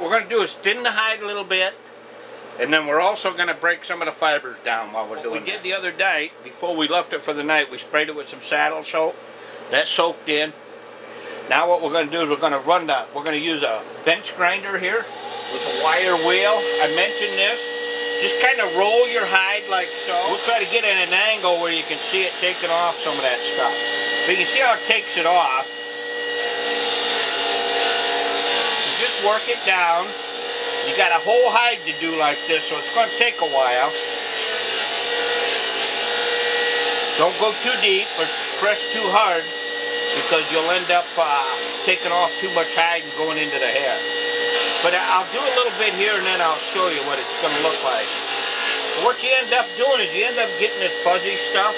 we're going to do is thin the hide a little bit, and then we're also going to break some of the fibers down while we're doing it. What we did the other night, before we left it for the night, we sprayed it with some saddle soap. That soaked in. Now what we're going to do is we're going to use a bench grinder here with a wire wheel. I mentioned this. Just kind of roll your hide like so. We'll try to get at an angle where you can see it taking off some of that stuff. But you can see how it takes it off. So just work it down. You got a whole hide to do like this, so it's going to take a while. Don't go too deep or press too hard, because you'll end up taking off too much hide and going into the hair. But I'll do a little bit here and then I'll show you what it's going to look like. So what you end up doing is you end up getting this fuzzy stuff.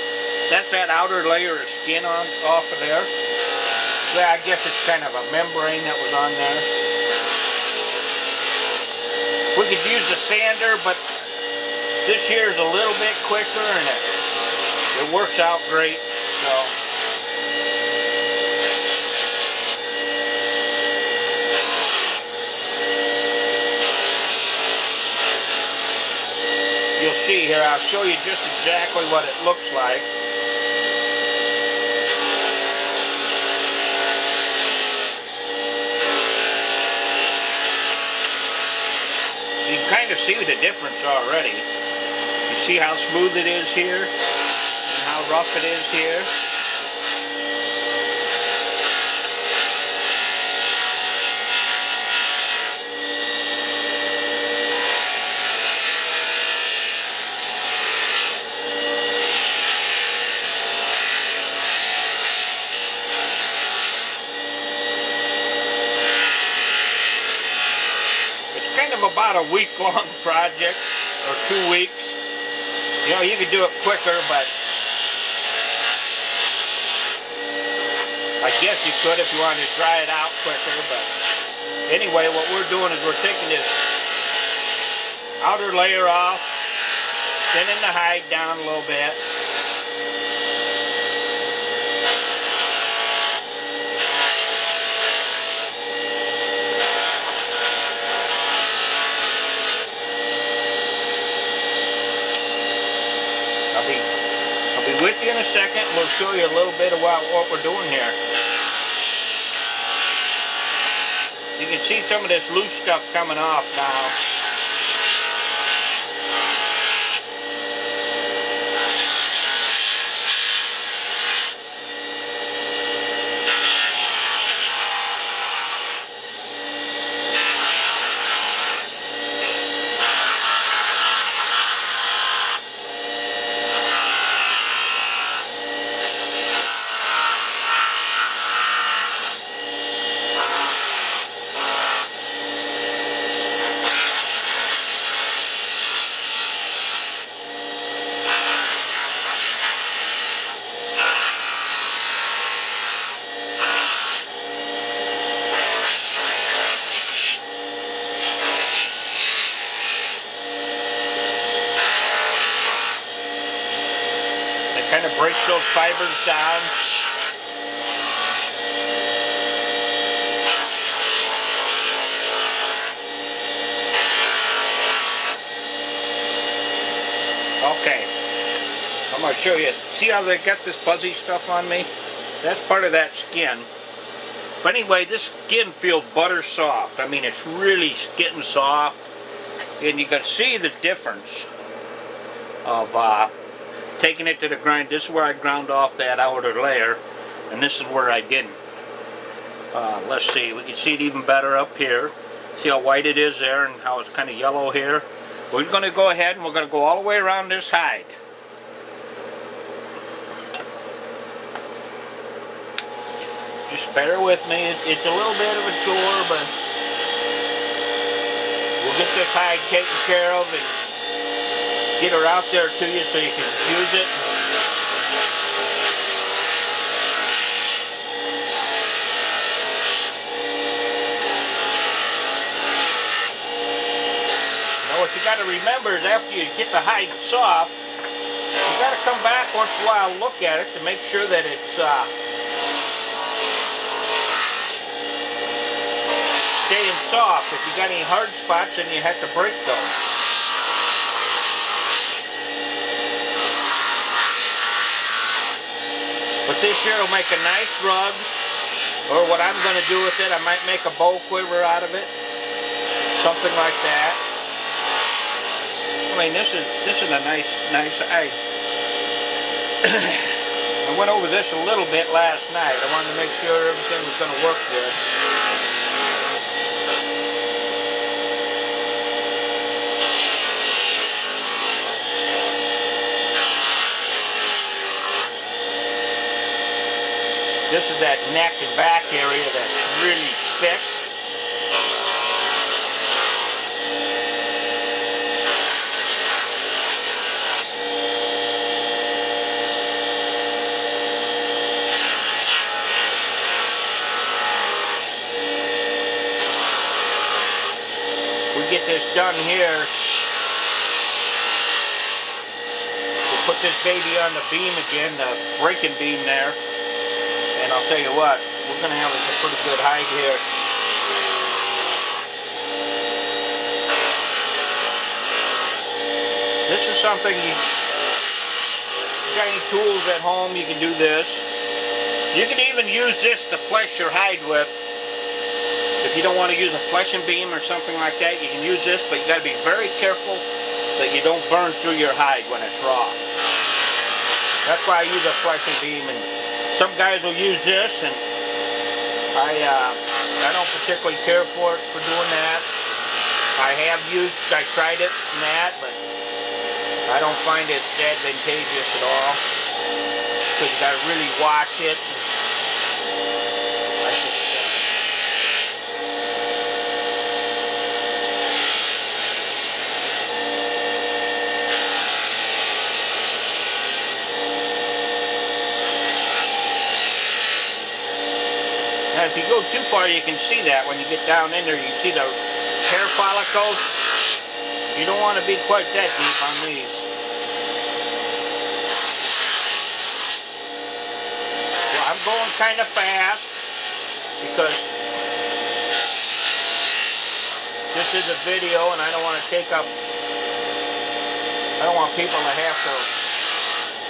That's that outer layer of skin off of there. So I guess it's kind of a membrane that was on there. We could use a sander, but this here is a little bit quicker and it works out great. So you'll see here, I'll show you just exactly what it looks like. You can kind of see the difference already. You see how smooth it is here, and how rough it is here. About a week-long project, or 2 weeks. You know, you could do it quicker, but I guess you could if you wanted to dry it out quicker. But anyway, what we're doing is we're taking this outer layer off, thinning the hide down a little bit. With you in a second, we'll show you a little bit about what we're doing here. You can see some of this loose stuff coming off now. Kind of breaks those fibers down. Okay, I'm going to show you. See how they got this fuzzy stuff on me? That's part of that skin. But anyway, this skin feels butter soft. I mean, it's really getting soft. And you can see the difference of taking it to the grind. This is where I ground off that outer layer, and this is where I didn't. Let's see, we can see it even better up here. See how white it is there and how it's kind of yellow here. We're going to go ahead and we're going to go all the way around this hide. Just bear with me. It's a little bit of a chore, but we'll get this hide taken care of and get her out there to you so you can use it. Now what you got to remember is after you get the hide soft, you got to come back once in a while and look at it to make sure that it's staying soft. If you got any hard spots, then you have to break those. But this here will make a nice rug. Or what I'm going to do with it, I might make a bow quiver out of it. Something like that. I mean, this is a nice. I went over this a little bit last night. I wanted to make sure everything was going to work good. This is that neck and back area that's really thick. We get this done here. We'll put this baby on the beam again, the breaking beam there. And I'll tell you what, we're going to have a pretty good height here. This is something you got any tools at home, you can do this. You can even use this to flesh your hide with. If you don't want to use a fleshing beam or something like that, you can use this, but you got to be very careful that you don't burn through your hide when it's raw. That's why I use a fleshing beam. And some guys will use this, and I don't particularly care for doing that. I tried it and that, but I don't find it advantageous at all. Because you got to really watch it. Now, if you go too far, you can see that when you get down in there. You can see the hair follicles. You don't want to be quite that deep on these. Well, I'm going kind of fast because this is a video and I don't want to take up, I don't want people to have to,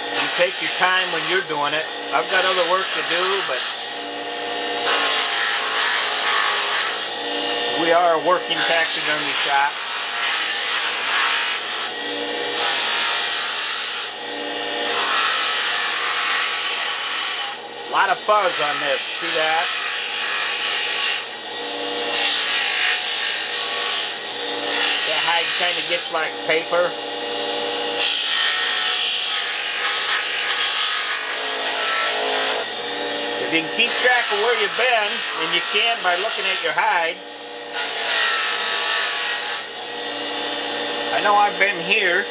you take your time when you're doing it. I've got other work to do, but we are a working taxidermy shop. A lot of fuzz on this, see that? That hide kind of gets like paper. If you can keep track of where you've been, and you can by looking at your hide. I know I've been here.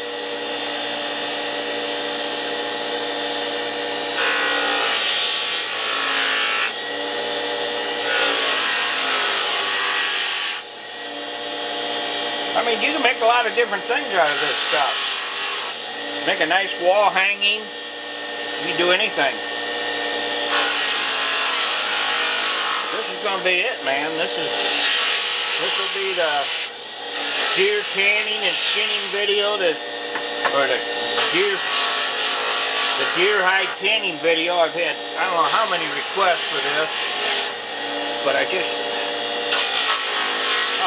I mean, you can make a lot of different things out of this stuff. Make a nice wall hanging. You can do anything. This is going to be it, man. This will be the deer tanning and skinning video the deer hide tanning video. I've had, I don't know how many requests for this, but I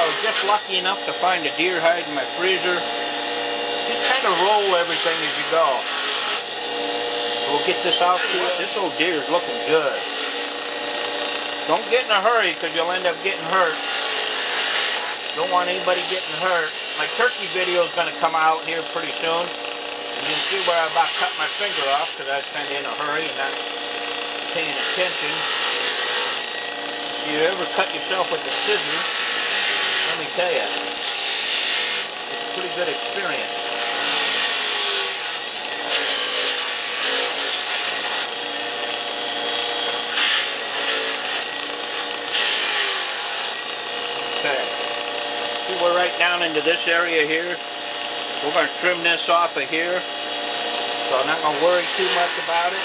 was just lucky enough to find a deer hide in my freezer. Just kind of roll everything as you go. We'll get this out to it. This old deer is looking good. Don't get in a hurry because you'll end up getting hurt. Don't want anybody getting hurt. My turkey video is going to come out here pretty soon. And you can see where I about cut my finger off because I was kind of in a hurry and not paying attention. If you ever cut yourself with the scissors, let me tell you, it's a pretty good experience. Okay. See, we're right down into this area here. We're going to trim this off of here, so I'm not going to worry too much about it.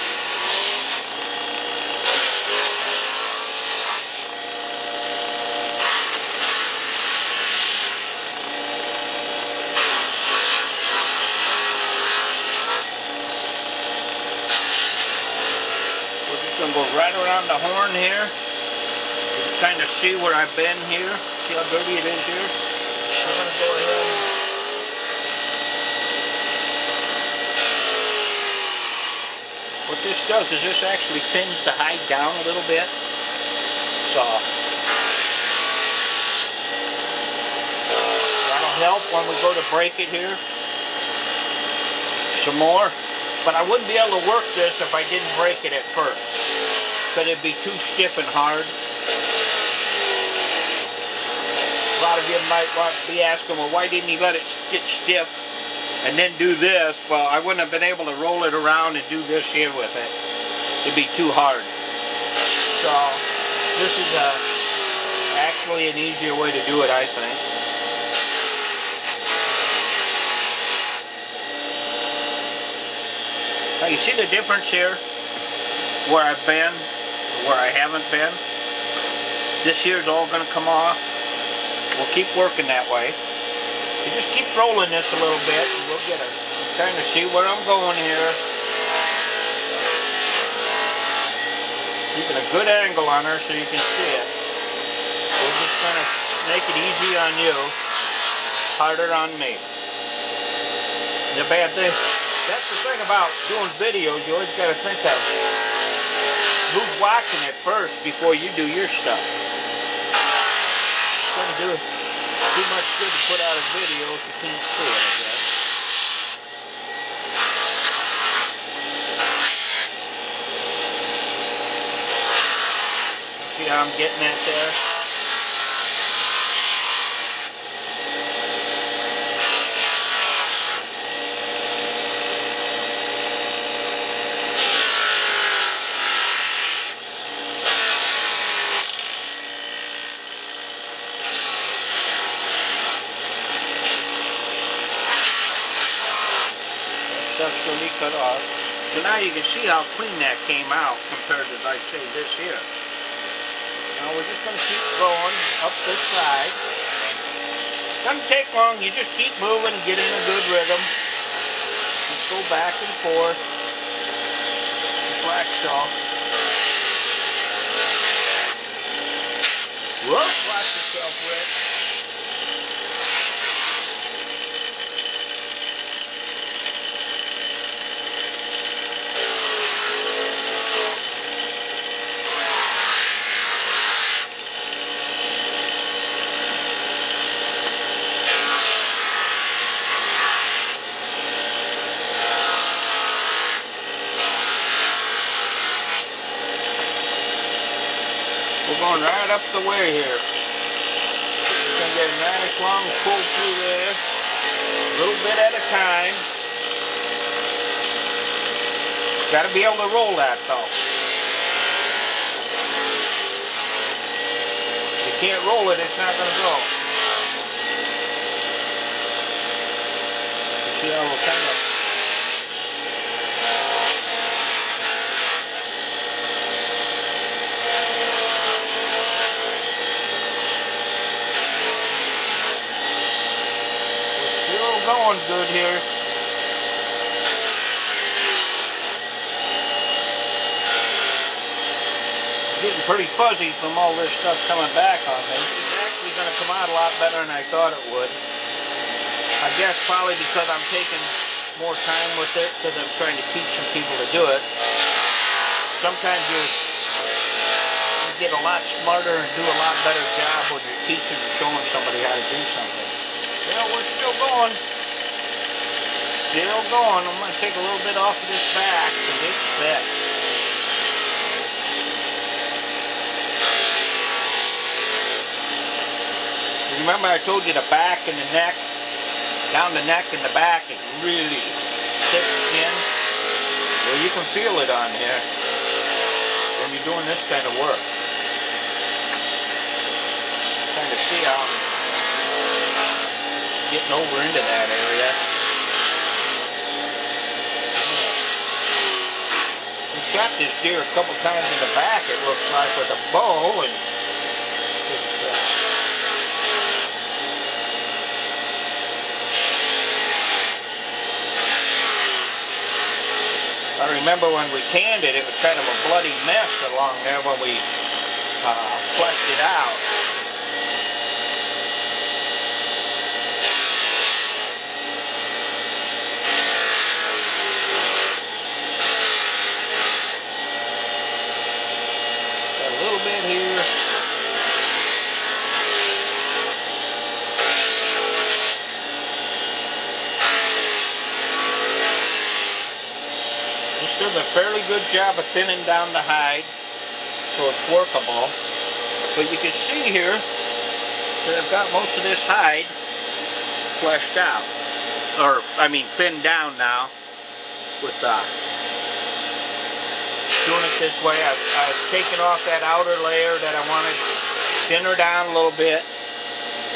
go right around the horn here. You can kind of see where I've been here. See how dirty it is here? I'm going to go ahead and what this does is this actually thins the hide down a little bit. So that'll help when we go to break it here some more. But I wouldn't be able to work this if I didn't break it at first, because it'd be too stiff and hard. A lot of you might be asking, well, why didn't he let it get stiff and then do this? Well, I wouldn't have been able to roll it around and do this here with it. It'd be too hard. So this is actually an easier way to do it, I think. Now you see the difference here, where I've been, where I haven't been? This here is all going to come off. We'll keep working that way. You just keep rolling this a little bit and we'll get it. Kind of see where I'm going here. Keeping a good angle on her so you can see it. We're just going to make it easy on you, harder on me. The bad thing, that's the thing about doing videos, you always got to think of who's watching it first before you do your stuff. It doesn't do too much good to put out a video if you can't see it, I guess. See how I'm getting that there? Stuff's going to be cut off. So now you can see how clean that came out compared to, like, say, this here. Now we're just going to keep going up this side. Doesn't take long. You just keep moving and get in a good rhythm. Just go back and forth. Just like so. Whoop! Watch yourself, Rick. We're going right up the way here. We're going to get a nice long pull through there, a little bit at a time. Got to be able to roll that though. If you can't roll it, it's not going to go. You see how we're kind of going good here. Getting pretty fuzzy from all this stuff coming back on me. It's actually going to come out a lot better than I thought it would. I guess probably because I'm taking more time with it, because I'm trying to teach some people to do it. Sometimes you get a lot smarter and do a lot better job when you're teaching or showing somebody how to do something. Well, we're still going. Still going. I'm going to take a little bit off of this back because it's thick. Remember I told you the back and the neck, down the neck and the back is really thick skin? Well, you can feel it on here when you're doing this kind of work. Kind of see how I'm getting over into that area. Shot this deer a couple times in the back, it looks like, with a bow, and it's I remember when we canned it, it was kind of a bloody mess along there when we fleshed it out. Got a little bit here. Does a fairly good job of thinning down the hide so it's workable. But you can see here that I've got most of this hide fleshed out, or I mean thinned down now with doing it this way. I've taken off that outer layer that I wanted thinner down a little bit,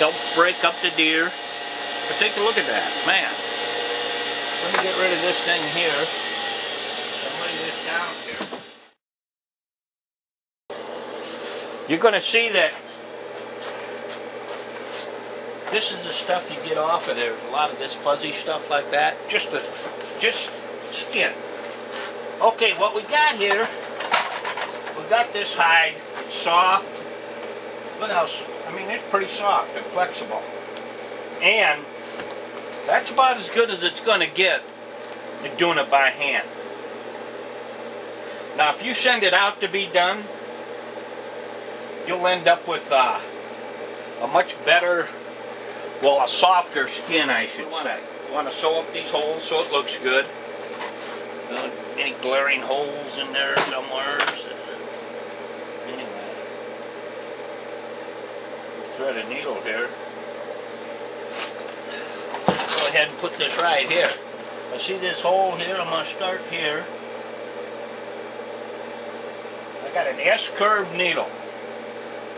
help break up the deer. But take a look at that, man. Let me get rid of this thing here. Down here. You're going to see that this is the stuff you get off of there. A lot of this fuzzy stuff like that. Just skin. Okay, what we got here, we got this hide. It's soft. Look how, I mean, it's pretty soft and flexible. And that's about as good as it's going to get in doing it by hand. Now, if you send it out to be done, you'll end up with a much better, well, a softer skin, I should say. You want to sew up these holes so it looks good. Any glaring holes in there somewhere. Anyway, thread a needle here. Go ahead and put this right here. I see this hole here. I'm going to start here. I got an S-curved needle.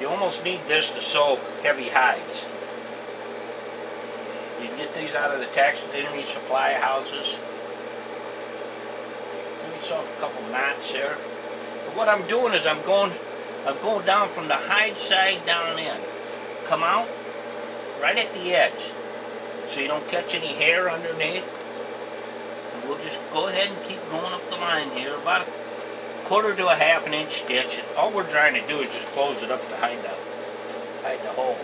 You almost need this to sew heavy hides. You can get these out of the taxidermy supply houses. Let me sew a couple knots there. But what I'm doing is I'm going down from the hide side down in. Come out right at the edge, so you don't catch any hair underneath. And we'll just go ahead and keep going up the line here, about a quarter to a half an inch stitch. And all we're trying to do is just close it up to hide the hole.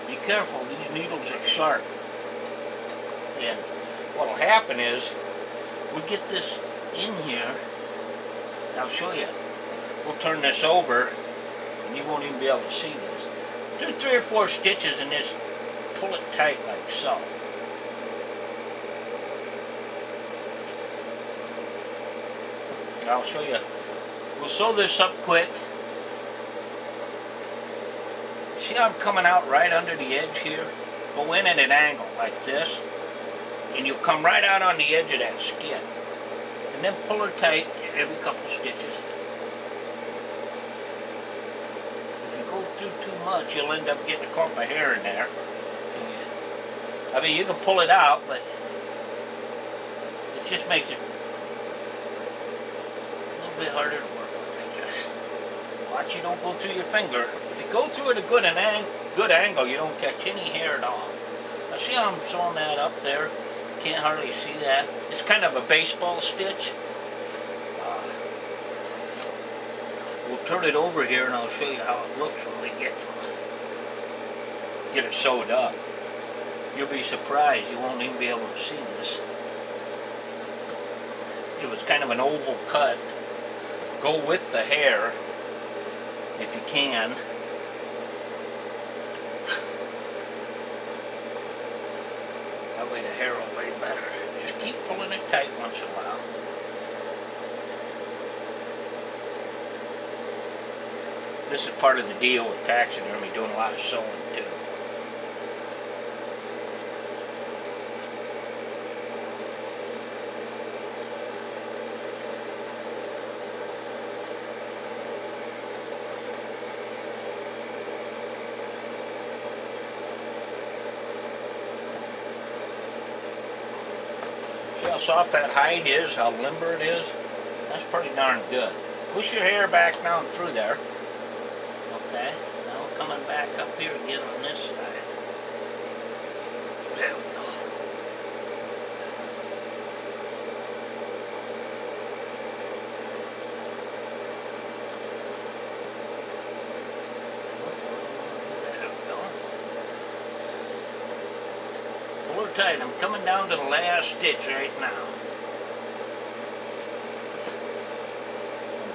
Be careful, these needles are sharp. And what'll happen is we get this in here. I'll show you. We'll turn this over and you won't even be able to see this. Do 3 or 4 stitches and just pull it tight like so. I'll show you. We'll sew this up quick. See how I'm coming out right under the edge here? Go in at an angle like this, and you'll come right out on the edge of that skin. And then pull her tight every couple stitches. If you go through too much, you'll end up getting a clump of hair in there. I mean, you can pull it out, but it just makes it bit harder to work with, I guess. Watch you don't go through your finger. If you go through at a good angle, you don't catch any hair at all. Now see how I'm sewing that up there? Can't hardly see that. It's kind of a baseball stitch. We'll turn it over here and I'll show you how it looks when we get it sewed up. You'll be surprised. You won't even be able to see this. It was kind of an oval cut. Go with the hair if you can. That way the hair will lay better. Just keep pulling it tight once in a while. This is part of the deal with taxidermy, doing a lot of sewing too. See how soft that hide is, how limber it is? That's pretty darn good. Push your hair back down through there. Okay, now we're coming back up here again on this side. There we go. her tight. I'm coming down to the last stitch right now.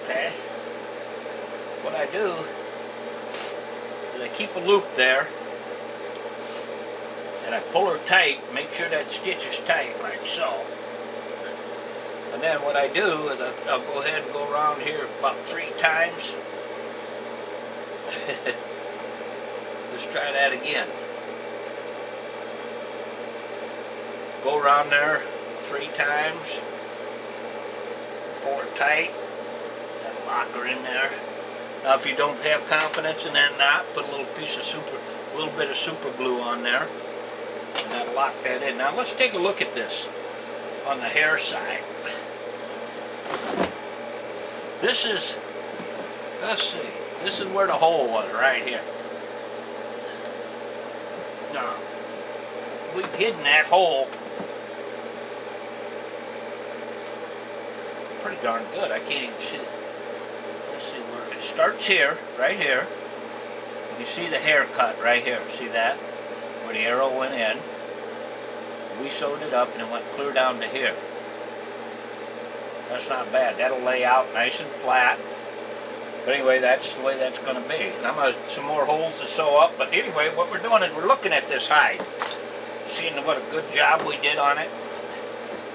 Okay. What I do is I keep a loop there, and I pull her tight, make sure that stitch is tight, like so. And then what I do is I'll go ahead and go around here about 3 times. Let's try that again. Go around there 3 times, pull her tight, and lock her in there. Now if you don't have confidence in that knot, put a little bit of super glue on there, and that'll lock that in. Now let's take a look at this on the hair side. This is, let's see, this is where the hole was, right here. Now, we've hidden that hole pretty darn good. I can't even see it. Let's see where it starts here, right here. You see the hair cut right here. See that? Where the arrow went in. We sewed it up and it went clear down to here. That's not bad. That'll lay out nice and flat. But anyway, that's the way that's going to be. And I'm going to some more holes to sew up. But anyway, what we're doing is we're looking at this hide. Seeing what a good job we did on it.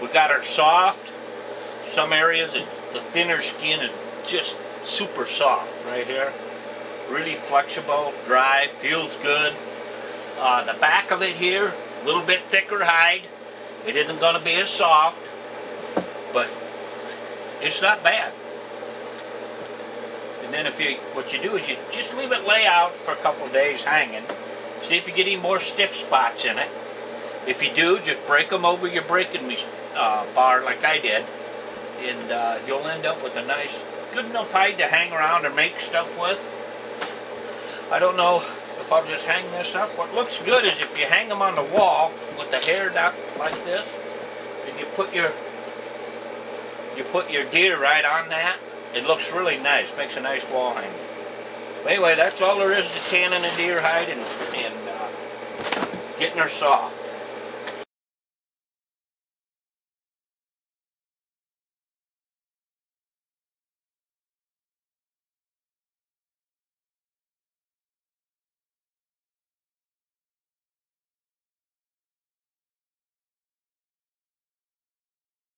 We got her soft. Some areas, the thinner skin is just super soft right here. Really flexible, dry, feels good. The back of it here, a little bit thicker hide. It isn't going to be as soft, but it's not bad. And then what you do is you just leave it lay out for a couple of days hanging. See if you get any more stiff spots in it. If you do, just break them over your breaking bar like I did. And you'll end up with a nice, good enough hide to hang around or make stuff with. I don't know if I'll just hang this up. What looks good is if you hang them on the wall with the hair down like this, and you put your deer right on that, it looks really nice. Makes a nice wall hanger. But anyway, that's all there is to tanning a deer hide and getting her soft.